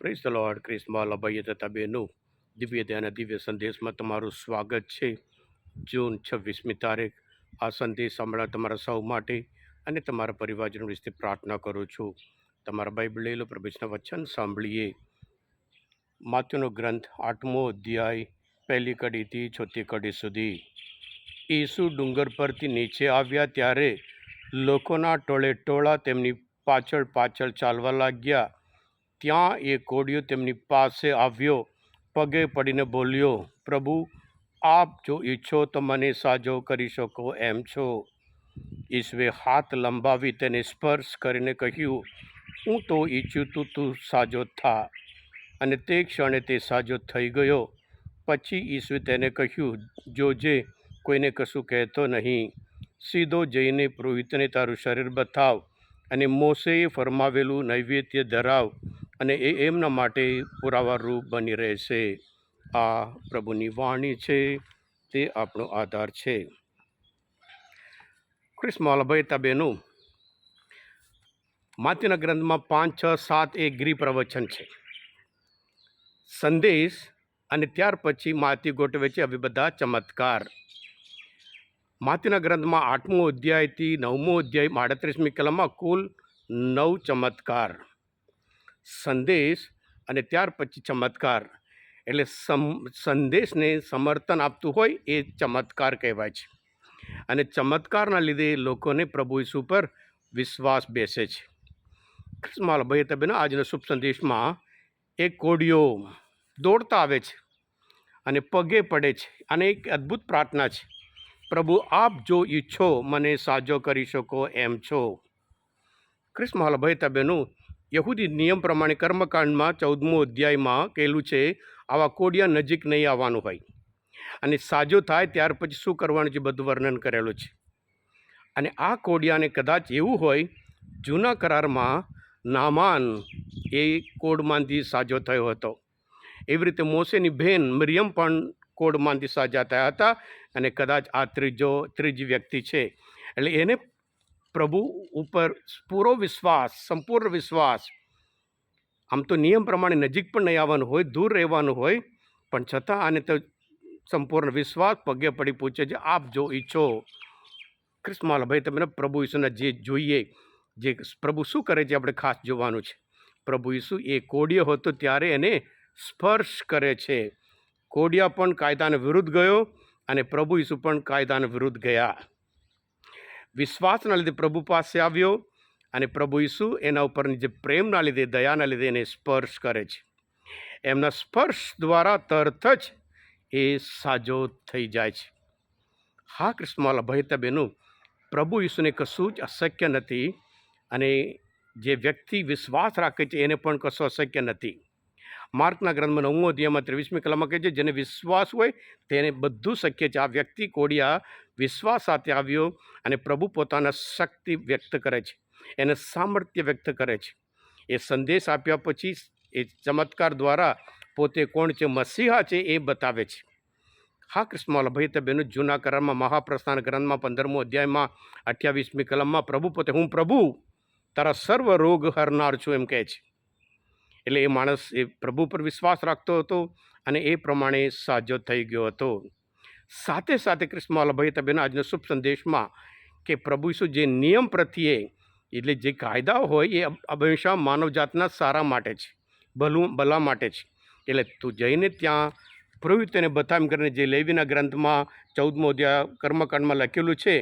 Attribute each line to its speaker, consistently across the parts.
Speaker 1: Praise the lord. ક્રિસ્મા લભાઈએ તથા બહેનો, દિવ્ય ધ્યાન દિવ્ય સંદેશમાં તમારું સ્વાગત છે. જૂન 26મી તારીખ. આ સંદેશ સાંભળવા તમારા સૌ માટે અને તમારા પરિવારજનો વિશે પ્રાર્થના કરું છું. તમારા બાઇબલ લઈ લો, પ્રભુના વચન સાંભળીએ. માથ્યુનો ગ્રંથ 8મો અધ્યાય, પહેલી કડીથી 6મી કડી સુધી. ઈસુ ડુંગર પરથી નીચે આવ્યા ત્યારે લોકોના ટોળે ટોળા તેમની પાછળ પાછળ ચાલવા લાગ્યા. ત્યાં એ કોડિયો તેમની પાસે આવ્યો, પગે પડીને બોલ્યો, પ્રભુ, આપ જો ઈચ્છો તો મને સાજો કરી શકો એમ છો. ઈસુએ હાથ લંબાવી તેને સ્પર્શ કરીને કહ્યું, હું તો ઈચ્છું તું સાજો થા. અને તે ક્ષણે તે સાજો થઈ ગયો. પછી ઈસુએ તેને કહ્યું, જોજે, કોઈને કશું કહેતો નહીં. સીધો જઈને પુરોહિતને તારું શરીર બતાવ અને મોશેએ ફરમાવેલું નૈવેદ્ય ધરાવ, અને એ એમના માટે પુરાવારૂપ બની રહેશે. આ પ્રભુની વાણી છે, તે આપણો આધાર છે. ક્રિસ્મા ભાઈ બહેનો, માથ્યુના ગ્રંથમાં 5, 6, 7 એ ગૃહ પ્રવચન છે, સંદેશ, અને ત્યાર પછી માથ્યુ ગોઠવે છે હવે બધા ચમત્કાર. માથ્યુના ગ્રંથમાં 8મો અધ્યાયથી 9મો અધ્યાય 38મી કલમમાં કુલ 9 ચમત્કાર. સંદેશ અને ત્યાર પછી ચમત્કાર, એટલે સંદેશને સમર્થન આપતું હોય એ ચમત્કાર કહેવાય છે. અને ચમત્કારના લીધે લોકોને પ્રભુ ઈસુ પર વિશ્વાસ બેસે છે. ક્રિસ્મા ભાઈ તબેનો, આજના શુભ સંદેશમાં એક કોડિયો દોડતા આવે છે અને પગે પડે છે, અને એક અદ્ભુત પ્રાર્થના છે, પ્રભુ, આપ જો ઈચ્છો મને સાજો કરી શકો એમ છો. ક્રિસ્મા ભાઈ તબેનો, યહૂદી નિયમ પ્રમાણે કર્મકાંડમાં 14મો અધ્યાયમાં કહેલું છે, આવા કોડિયા નજીક નહીં આવવાનું હોય, અને સાજો થાય ત્યાર પછી શું કરવાનું છે બધું વર્ણન કરેલું છે. અને આ કોડિયાને કદાચ એવું હોય, જૂના કરારમાં નામાન એ કોડમાંથી સાજો થયો હતો. એવી રીતે મોશેની બહેન મરિયમ પણ કોડમાંથી સાજા થયા હતા, અને કદાચ આ ત્રીજી વ્યક્તિ છે. એટલે એને પ્રભુ ઉપર પૂરો વિશ્વાસ, સંપૂર્ણ વિશ્વાસ. આમ તો નિયમ પ્રમાણે નજીક પણ નહીં આવવાનું હોય, દૂર રહેવાનું હોય, પણ છતાં આને તો સંપૂર્ણ વિશ્વાસ, પગે પડી પૂછે છે, આપ જો ઈચ્છો. ક્રિસ્મા ભાઈ તમે પ્રભુ ઈસુના જે જોઈએ, જે પ્રભુ શું કરે છે આપણે ખાસ જોવાનું છે. પ્રભુ ઈસુ એ કોડિયો હતો ત્યારે એને સ્પર્શ કરે છે. કોડિયા પણ કાયદાને વિરુદ્ધ ગયો, અને પ્રભુ ઈસુ પણ કાયદાને વિરુદ્ધ ગયા. વિશ્વાસના લીધે પ્રભુ પાસે આવ્યો, અને પ્રભુ ઈસુ એના ઉપરની જે પ્રેમના લીધે, દયાના લીધે એને સ્પર્શ કરે છે. એમના સ્પર્શ દ્વારા તરત જ એ સાજો થઈ જાય છે. હા ક્રિસ્મા ભાઈ બહેનો, પ્રભુ ઈસુને કશું જ અશક્ય નથી, અને જે વ્યક્તિ વિશ્વાસ રાખે છે એને પણ કશું અશક્ય નથી. માર્કના ગ્રંથમાં 9મો અધ્યાયમાં 23મી કલમમાં કહે છે, જેને વિશ્વાસ હોય તેને બધું શક્ય છે. આ વ્યક્તિ કોડિયા વિશ્વાસ સાથે આવ્યો, અને પ્રભુ પોતાના શક્તિ વ્યક્ત કરે છે, એને સામર્થ્ય વ્યક્ત કરે છે. એ સંદેશ આપ્યા પછી એ ચમત્કાર દ્વારા પોતે કોણ છે, મસીહા છે, એ બતાવે છે. હા ક્રિસ્મા ભાઈ બહેનો, જૂના કરારમાં મહાપ્રસ્થાન ગ્રંથમાં 15મો અધ્યાયમાં 28મી કલમમાં પ્રભુ પોતે, હું પ્રભુ તારા સર્વ રોગ હરનાર છું એમ કહે છે. એટલે એ માણસ એ પ્રભુ પર વિશ્વાસ રાખતો હતો, અને એ પ્રમાણે સાજો થઈ ગયો હતો. સાથે સાથે ક્રિસ્મા ભાઈ તબેનો, આજનો શુભ સંદેશમાં કે પ્રભુ ઈસુ જે નિયમ પ્રત્યે, એટલે જે કાયદાઓ હોય એ હંમેશા માનવજાતના સારા માટે છે, ભલા માટે છે. એટલે તું જઈને ત્યાં પુરોહિતને બતાવી કરીને, જે લેવીના ગ્રંથમાં 14મો અધ્યાય કર્મકાંડમાં લખેલું છે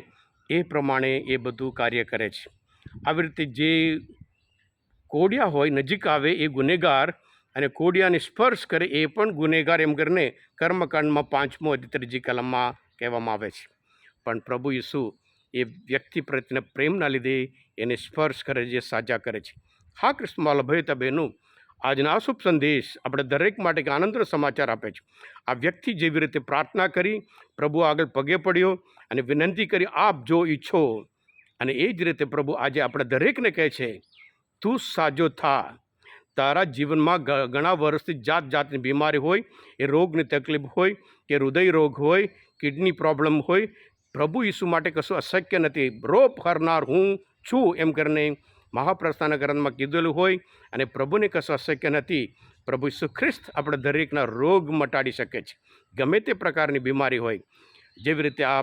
Speaker 1: એ પ્રમાણે એ બધું કાર્ય કરે છે. આવી રીતે જે કોડિયા હોય નજીક આવે એ ગુનેગાર, અને કોડિયાને સ્પર્શ કરે એ પણ ગુનેગાર, એમ કરીને કર્મકાંડમાં 5મો અધ્યાય 3જી કલમમાં કહેવામાં આવે છે. પણ પ્રભુ ઈસુ એ વ્યક્તિ પ્રત્યેના પ્રેમના લીધે એને સ્પર્શ કરે, જે સાજા કરે છે. હા ક્રિસ્મા ભાઈ બહેનો, આજના આ શુભ સંદેશ આપણે દરેક માટે આનંદનો સમાચાર આપે છે. આ વ્યક્તિ જેવી રીતે પ્રાર્થના કરી, પ્રભુ આગળ પગે પડ્યો અને વિનંતી કરી, આપ જો ઈચ્છો, અને એ જ રીતે પ્રભુ આજે આપણે દરેકને કહે છે, તું સાજો થા. તારા જીવનમાં ઘણા વર્ષથી જાત જાતની બીમારી હોય, એ રોગની તકલીફ હોય, કે હૃદય રોગ હોય, કિડની પ્રોબ્લેમ હોય, પ્રભુ ઈસુ માટે કશું અશક્ય નથી. રોગ હરનાર હું છું એમ કરીને મહાપ્રસ્થાનના ગ્રંથમાં કીધેલું હોય અને પ્રભુને કશું અશક્ય નથી. પ્રભુ ઈસુ ખ્રિસ્ત આપણે દરેકના રોગ મટાડી શકે છે, ગમે તે પ્રકારની બીમારી હોય. જેવી રીતે આ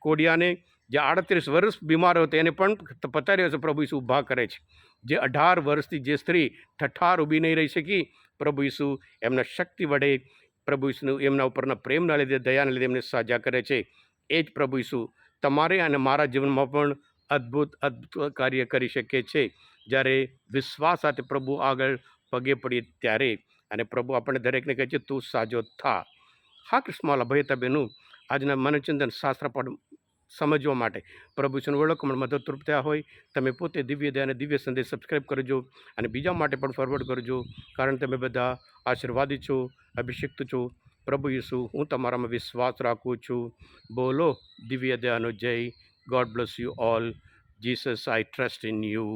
Speaker 1: કોડિયાને જે 38 વર્ષ બીમાર હતો એને પણ પતાર્યો છે, પ્રભુ ઈસુ ઊભા કરે છે. જે 18 વર્ષથી જે સ્ત્રી ઠઠાર ઊભી નહીં રહી શકી, પ્રભુ ઈસુ એમના શક્તિ વડે, પ્રભુ ઈસુનું એમના ઉપરના પ્રેમના લીધે, દયાના લીધે એમને સાજા કરે છે. એ જ પ્રભુ ઈસુ તમારે અને મારા જીવનમાં પણ અદ્ભુત કાર્ય કરી શકે છે, જ્યારે વિશ્વાસ સાથે પ્રભુ આગળ પગે પડીએ ત્યારે. અને પ્રભુ આપણને દરેકને કહે છે, તું સાજો થા. હા કૃષ્ણમાલા ભાઈ તબેનું આજના મનોચિંતન શાસ્ત્ર પણ સમજવા માટે પ્રભુ ઈસુને ઓળખવામાં મદદરૂપ થયા હોય. તમે પોતે દિવ્ય દયા અને દિવ્ય સંદેશ સબસ્ક્રાઈબ કરજો અને બીજા માટે પણ ફોરવર્ડ કરજો, કારણ તમે બધા આશીર્વાદિત છો, અભિષિક્ત છો. પ્રભુ ઈસુ, હું તમારામાં વિશ્વાસ રાખું છું. બોલો દિવ્ય દયાનો જય. God bless you all. Jesus, I trust in you.